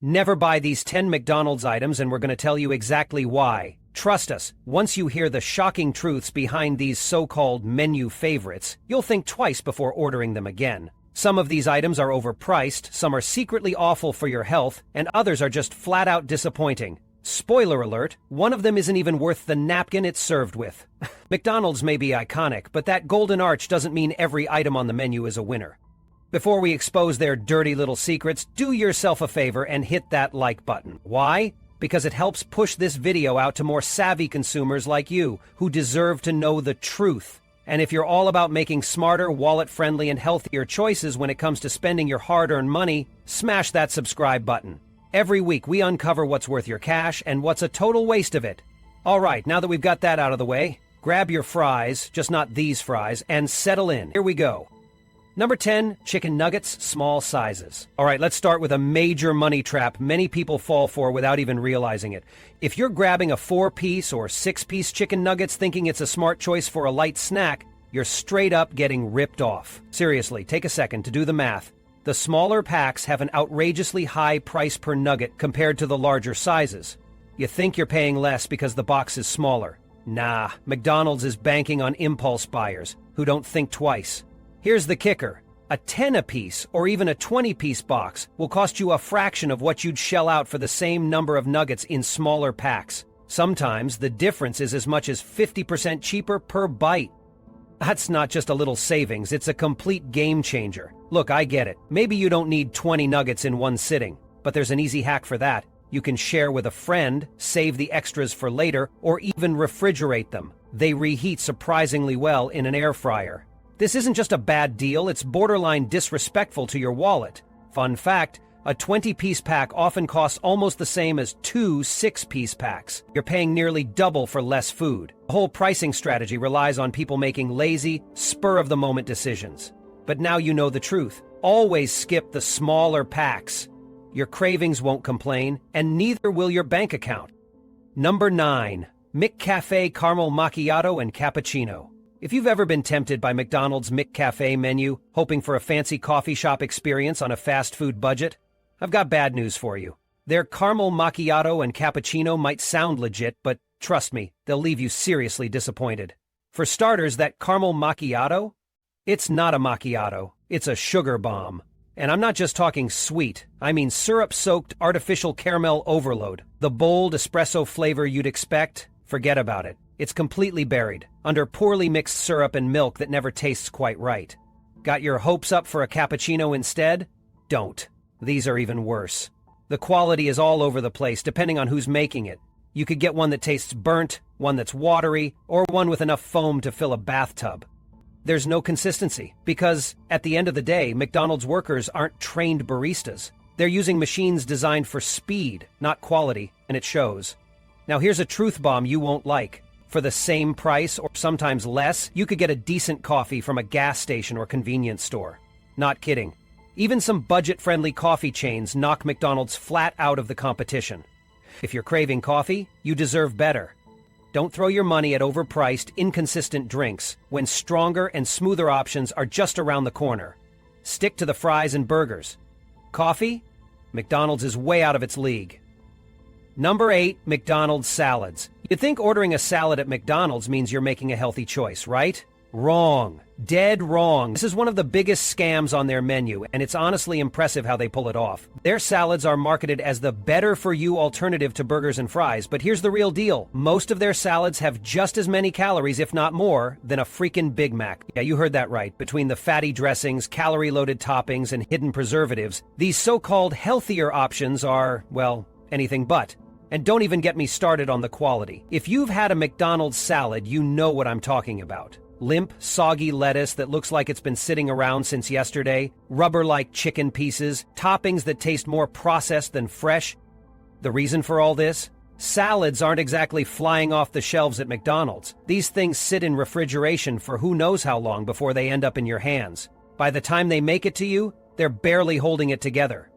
Never buy these 10 McDonald's items, and we're going to tell you exactly why. Trust us, once you hear the shocking truths behind these so-called menu favorites, you'll think twice before ordering them again. Some of these items are overpriced, some are secretly awful for your health, and others are just flat-out disappointing. Spoiler alert, one of them isn't even worth the napkin it's served with. McDonald's may be iconic, but that golden arch doesn't mean every item on the menu is a winner. Before we expose their dirty little secrets, do yourself a favor and hit that like button. Why? Because it helps push this video out to more savvy consumers like you, who deserve to know the truth. And if you're all about making smarter, wallet-friendly, and healthier choices when it comes to spending your hard-earned money, smash that subscribe button. Every week, we uncover what's worth your cash and what's a total waste of it. All right, now that we've got that out of the way, grab your fries, just not these fries, and settle in. Here we go. Number 10, chicken nuggets, small sizes. All right, let's start with a major money trap many people fall for without even realizing it. If you're grabbing a 4-piece or 6-piece chicken nuggets thinking it's a smart choice for a light snack, you're straight up getting ripped off. Seriously, take a second to do the math. The smaller packs have an outrageously high price per nugget compared to the larger sizes. You think you're paying less because the box is smaller. Nah, McDonald's is banking on impulse buyers who don't think twice. Here's the kicker. A 10-apiece or even a 20-piece box will cost you a fraction of what you'd shell out for the same number of nuggets in smaller packs. Sometimes the difference is as much as 50% cheaper per bite. That's not just a little savings, it's a complete game changer. Look, I get it. Maybe you don't need 20 nuggets in one sitting, but there's an easy hack for that. You can share with a friend, save the extras for later, or even refrigerate them. They reheat surprisingly well in an air fryer. This isn't just a bad deal, it's borderline disrespectful to your wallet. Fun fact, a 20-piece pack often costs almost the same as 2 6-piece packs. You're paying nearly double for less food. The whole pricing strategy relies on people making lazy, spur-of-the-moment decisions. But now you know the truth. Always skip the smaller packs. Your cravings won't complain, and neither will your bank account. Number 9. McCafe Caramel Macchiato and Cappuccino. If you've ever been tempted by McDonald's McCafe menu, hoping for a fancy coffee shop experience on a fast food budget, I've got bad news for you. Their caramel macchiato and cappuccino might sound legit, but trust me, they'll leave you seriously disappointed. For starters, that caramel macchiato? It's not a macchiato, it's a sugar bomb. And I'm not just talking sweet, I mean syrup-soaked artificial caramel overload. The bold espresso flavor you'd expect? Forget about it. It's completely buried, under poorly mixed syrup and milk that never tastes quite right. Got your hopes up for a cappuccino instead? Don't. These are even worse. The quality is all over the place, depending on who's making it. You could get one that tastes burnt, one that's watery, or one with enough foam to fill a bathtub. There's no consistency, because, at the end of the day, McDonald's workers aren't trained baristas. They're using machines designed for speed, not quality, and it shows. Now here's a truth bomb you won't like. For the same price, or sometimes less, you could get a decent coffee from a gas station or convenience store. Not kidding. Even some budget-friendly coffee chains knock McDonald's flat out of the competition. If you're craving coffee, you deserve better. Don't throw your money at overpriced, inconsistent drinks when stronger and smoother options are just around the corner. Stick to the fries and burgers. Coffee? McDonald's is way out of its league. Number 8, McDonald's salads. You'd think ordering a salad at McDonald's means you're making a healthy choice, right? Wrong. Dead wrong. This is one of the biggest scams on their menu, and it's honestly impressive how they pull it off. Their salads are marketed as the better-for-you alternative to burgers and fries, but here's the real deal. Most of their salads have just as many calories, if not more, than a freaking Big Mac. Yeah, you heard that right. Between the fatty dressings, calorie-loaded toppings, and hidden preservatives, these so-called healthier options are, well, anything but. And don't even get me started on the quality. If you've had a McDonald's salad, you know what I'm talking about. Limp, soggy lettuce that looks like it's been sitting around since yesterday, rubber-like chicken pieces, toppings that taste more processed than fresh. The reason for all this? Salads aren't exactly flying off the shelves at McDonald's. These things sit in refrigeration for who knows how long before they end up in your hands. By the time they make it to you, they're barely holding it together.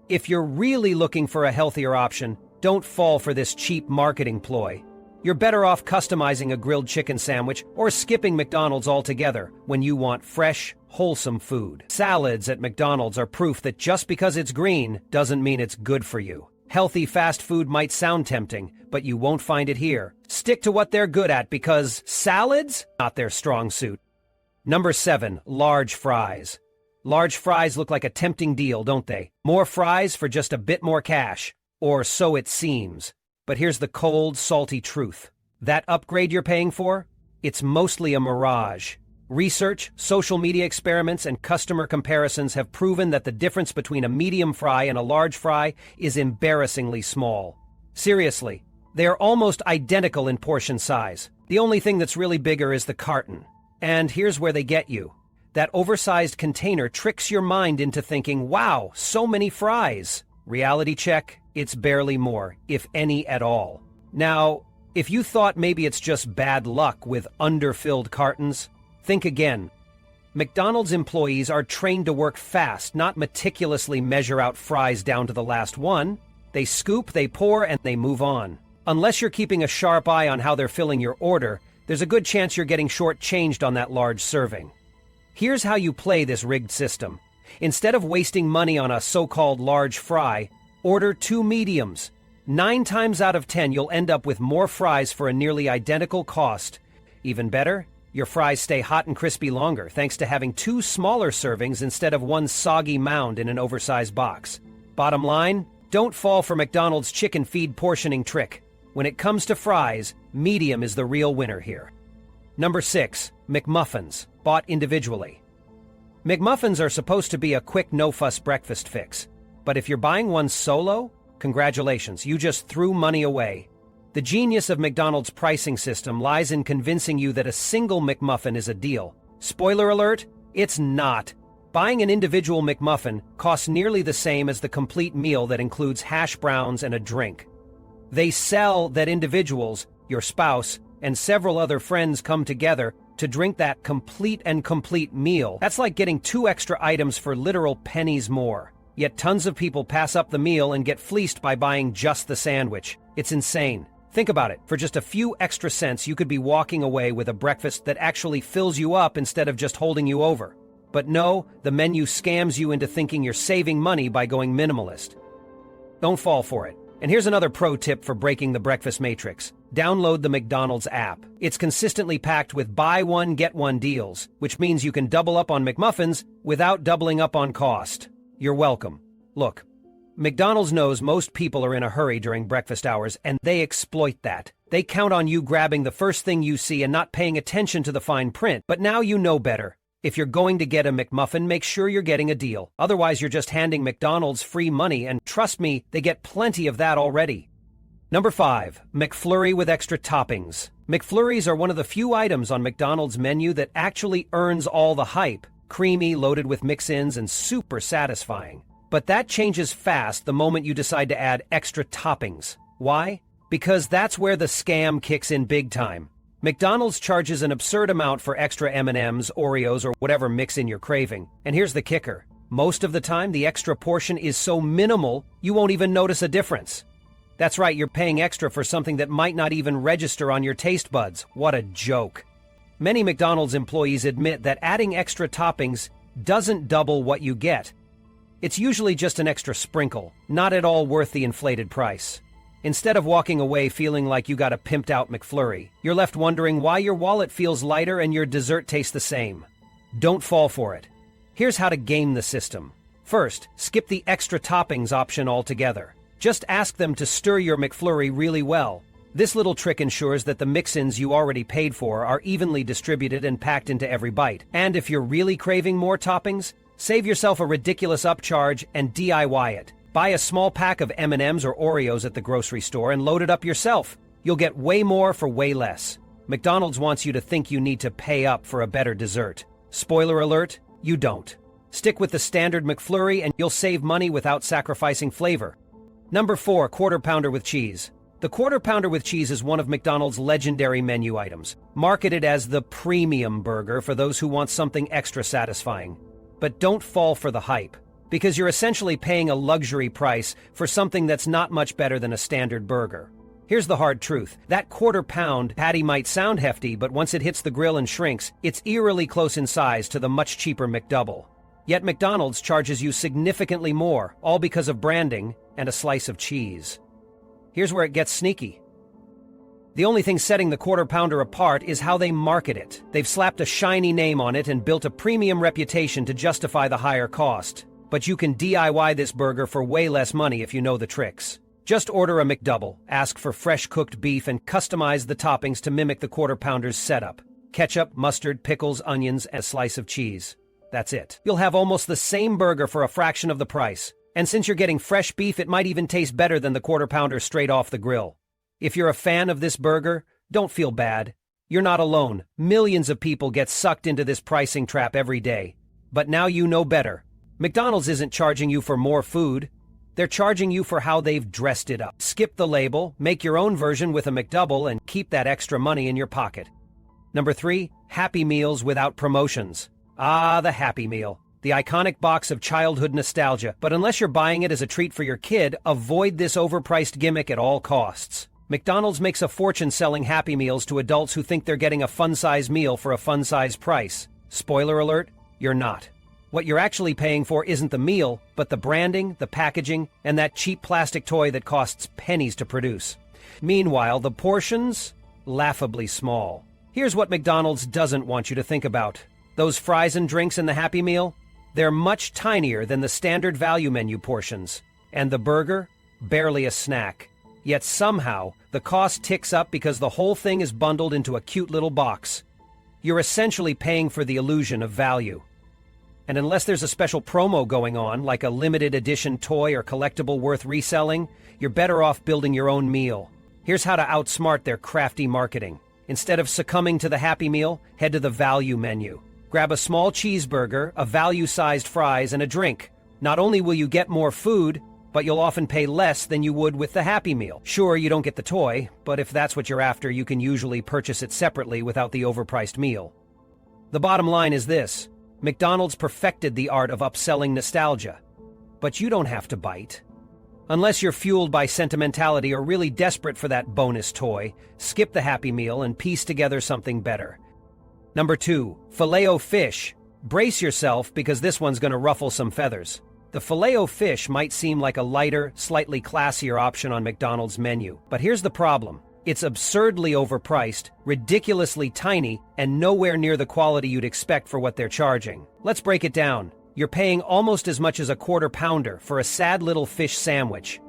If you're really looking for a healthier option, don't fall for this cheap marketing ploy. You're better off customizing a grilled chicken sandwich or skipping McDonald's altogether when you want fresh, wholesome food. Salads at McDonald's are proof that just because it's green doesn't mean it's good for you. Healthy fast food might sound tempting, but you won't find it here. Stick to what they're good at because salads? Not their strong suit. Number 7, large fries. Large fries look like a tempting deal, don't they? More fries for just a bit more cash. Or so it seems. But here's the cold, salty truth. That upgrade you're paying for? It's mostly a mirage. Research, social media experiments, and customer comparisons have proven that the difference between a medium fry and a large fry is embarrassingly small. Seriously, they are almost identical in portion size. The only thing that's really bigger is the carton. And here's where they get you. That oversized container tricks your mind into thinking, wow, so many fries. Reality check, it's barely more, if any at all. Now, if you thought maybe it's just bad luck with underfilled cartons, think again. McDonald's employees are trained to work fast, not meticulously measure out fries down to the last one. They scoop, they pour, and they move on. Unless you're keeping a sharp eye on how they're filling your order, there's a good chance you're getting short-changed on that large serving. Here's how you play this rigged system. Instead of wasting money on a so-called large fry, order 2 mediums. 9 times out of 10, you'll end up with more fries for a nearly identical cost. Even better, your fries stay hot and crispy longer thanks to having 2 smaller servings instead of one soggy mound in an oversized box. Bottom line, don't fall for McDonald's chicken feed portioning trick. When it comes to fries, medium is the real winner here. Number 6, McMuffins, bought individually. McMuffins are supposed to be a quick no-fuss breakfast fix. But if you're buying one solo, congratulations, you just threw money away. The genius of McDonald's pricing system lies in convincing you that a single McMuffin is a deal. Spoiler alert, it's not. Buying an individual McMuffin costs nearly the same as the complete meal that includes hash browns and a drink. They sell that individuals, your spouse, and several other friends come together to drink that complete meal. That's like getting 2 extra items for literal pennies more. Yet tons of people pass up the meal and get fleeced by buying just the sandwich. It's insane. Think about it. For just a few extra cents, you could be walking away with a breakfast that actually fills you up instead of just holding you over. But no, the menu scams you into thinking you're saving money by going minimalist. Don't fall for it. And here's another pro tip for breaking the breakfast matrix. Download the McDonald's app. It's consistently packed with buy one, get one deals, which means you can double up on McMuffins without doubling up on cost. You're welcome. Look, McDonald's knows most people are in a hurry during breakfast hours, and they exploit that. They count on you grabbing the first thing you see and not paying attention to the fine print. But now you know better. If you're going to get a McMuffin, make sure you're getting a deal. Otherwise, you're just handing McDonald's free money, and trust me, they get plenty of that already. Number 5, McFlurry with extra toppings. McFlurries are one of the few items on McDonald's menu that actually earns all the hype. Creamy, loaded with mix-ins, and super satisfying. But that changes fast the moment you decide to add extra toppings. Why? Because that's where the scam kicks in big time. McDonald's charges an absurd amount for extra M&Ms, Oreos, or whatever mix-in you're craving. And here's the kicker. Most of the time, the extra portion is so minimal, you won't even notice a difference. That's right, you're paying extra for something that might not even register on your taste buds. What a joke. Many McDonald's employees admit that adding extra toppings doesn't double what you get. It's usually just an extra sprinkle, not at all worth the inflated price. Instead of walking away feeling like you got a pimped-out McFlurry, you're left wondering why your wallet feels lighter and your dessert tastes the same. Don't fall for it. Here's how to game the system. First, skip the extra toppings option altogether. Just ask them to stir your McFlurry really well. This little trick ensures that the mix-ins you already paid for are evenly distributed and packed into every bite. And if you're really craving more toppings, save yourself a ridiculous upcharge and DIY it. Buy a small pack of M&Ms or Oreos at the grocery store and load it up yourself. You'll get way more for way less. McDonald's wants you to think you need to pay up for a better dessert. Spoiler alert, you don't. Stick with the standard McFlurry and you'll save money without sacrificing flavor. Number 4, Quarter Pounder with Cheese. The Quarter Pounder with Cheese is one of McDonald's legendary menu items, marketed as the premium burger for those who want something extra satisfying. But don't fall for the hype, because you're essentially paying a luxury price for something that's not much better than a standard burger. Here's the hard truth. That quarter-pound patty might sound hefty, but once it hits the grill and shrinks, it's eerily close in size to the much cheaper McDouble. Yet McDonald's charges you significantly more, all because of branding and a slice of cheese. Here's where it gets sneaky. The only thing setting the quarter-pounder apart is how they market it. They've slapped a shiny name on it and built a premium reputation to justify the higher cost. But you can DIY this burger for way less money if you know the tricks. Just order a McDouble, ask for fresh cooked beef, and customize the toppings to mimic the quarter-pounder's setup. Ketchup, mustard, pickles, onions, and a slice of cheese. That's it. You'll have almost the same burger for a fraction of the price. And since you're getting fresh beef, it might even taste better than the quarter-pounder straight off the grill. If you're a fan of this burger, don't feel bad. You're not alone. Millions of people get sucked into this pricing trap every day. But now you know better. McDonald's isn't charging you for more food. They're charging you for how they've dressed it up. Skip the label, make your own version with a McDouble, and keep that extra money in your pocket. Number 3, Happy Meals without promotions. Ah, the Happy Meal. The iconic box of childhood nostalgia. But unless you're buying it as a treat for your kid, avoid this overpriced gimmick at all costs. McDonald's makes a fortune selling Happy Meals to adults who think they're getting a fun-size meal for a fun-size price. Spoiler alert, you're not. What you're actually paying for isn't the meal, but the branding, the packaging, and that cheap plastic toy that costs pennies to produce. Meanwhile, the portions? Laughably small. Here's what McDonald's doesn't want you to think about. Those fries and drinks in the Happy Meal? They're much tinier than the standard value menu portions. And the burger? Barely a snack. Yet somehow, the cost ticks up because the whole thing is bundled into a cute little box. You're essentially paying for the illusion of value. And unless there's a special promo going on, like a limited edition toy or collectible worth reselling, you're better off building your own meal. Here's how to outsmart their crafty marketing. Instead of succumbing to the Happy Meal, head to the value menu. Grab a small cheeseburger, a value-sized fries, and a drink. Not only will you get more food, but you'll often pay less than you would with the Happy Meal. Sure, you don't get the toy, but if that's what you're after, you can usually purchase it separately without the overpriced meal. The bottom line is this. McDonald's perfected the art of upselling nostalgia. But you don't have to bite. Unless you're fueled by sentimentality or really desperate for that bonus toy, skip the Happy Meal and piece together something better. Number 2, Filet-O-Fish. Brace yourself because this one's going to ruffle some feathers. The Filet-O-Fish might seem like a lighter, slightly classier option on McDonald's menu. But here's the problem. It's absurdly overpriced, ridiculously tiny, and nowhere near the quality you'd expect for what they're charging. Let's break it down. You're paying almost as much as a quarter pounder for a sad little fish sandwich.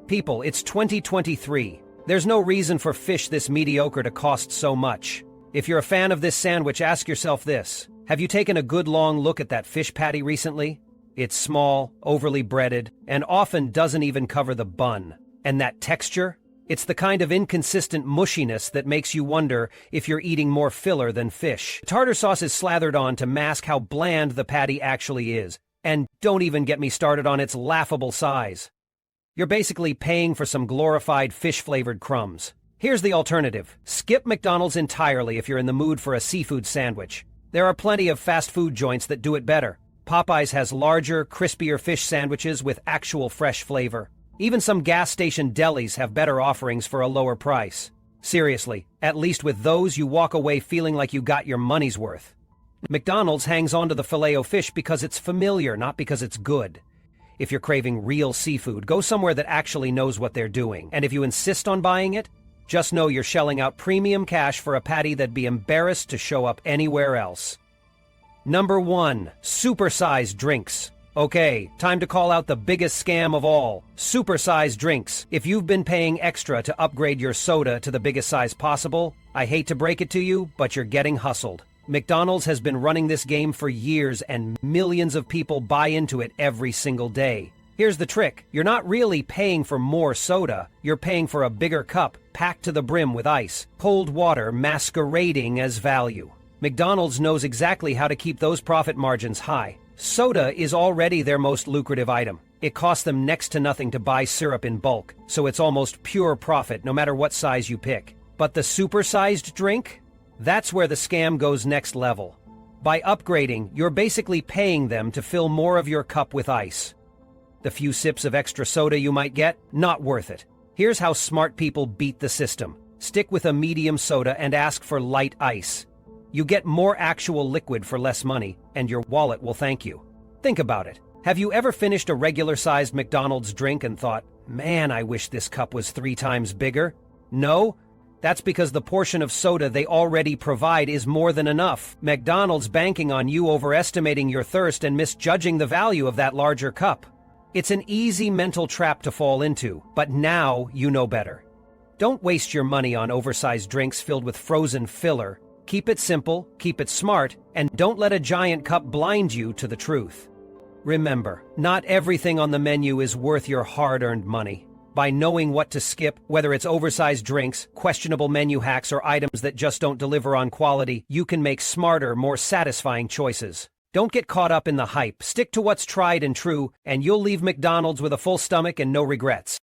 People, it's 2023. There's no reason for fish this mediocre to cost so much. If you're a fan of this sandwich, ask yourself this. Have you taken a good long look at that fish patty recently? It's small, overly breaded, and often doesn't even cover the bun. And that texture? It's the kind of inconsistent mushiness that makes you wonder if you're eating more filler than fish. Tartar sauce is slathered on to mask how bland the patty actually is. And don't even get me started on its laughable size. You're basically paying for some glorified fish-flavored crumbs. Here's the alternative. Skip McDonald's entirely if you're in the mood for a seafood sandwich. There are plenty of fast food joints that do it better. Popeyes has larger, crispier fish sandwiches with actual fresh flavor. Even some gas station delis have better offerings for a lower price. Seriously, at least with those you walk away feeling like you got your money's worth. McDonald's hangs on to the Filet-O-Fish because it's familiar, not because it's good. If you're craving real seafood, go somewhere that actually knows what they're doing. And if you insist on buying it, just know you're shelling out premium cash for a patty that'd be embarrassed to show up anywhere else. Number 1, Supersized drinks. Okay, time to call out the biggest scam of all. Supersized drinks. If you've been paying extra to upgrade your soda to the biggest size possible, I hate to break it to you, but you're getting hustled. McDonald's has been running this game for years and millions of people buy into it every single day. Here's the trick. You're not really paying for more soda. You're paying for a bigger cup, packed to the brim with ice. Cold water masquerading as value. McDonald's knows exactly how to keep those profit margins high. Soda is already their most lucrative item. It costs them next to nothing to buy syrup in bulk, so it's almost pure profit no matter what size you pick. But the supersized drink? That's where the scam goes next level. By upgrading, you're basically paying them to fill more of your cup with ice. The few sips of extra soda you might get, not worth it. Here's how smart people beat the system. Stick with a medium soda and ask for light ice. You get more actual liquid for less money, and your wallet will thank you. Think about it. Have you ever finished a regular-sized McDonald's drink and thought, man, I wish this cup was 3 times bigger? No? That's because the portion of soda they already provide is more than enough. McDonald's banking on you overestimating your thirst and misjudging the value of that larger cup. It's an easy mental trap to fall into, but now you know better. Don't waste your money on oversized drinks filled with frozen filler. Keep it simple, keep it smart, and don't let a giant cup blind you to the truth. Remember, not everything on the menu is worth your hard-earned money. By knowing what to skip, whether it's oversized drinks, questionable menu hacks, or items that just don't deliver on quality, you can make smarter, more satisfying choices. Don't get caught up in the hype, stick to what's tried and true, and you'll leave McDonald's with a full stomach and no regrets.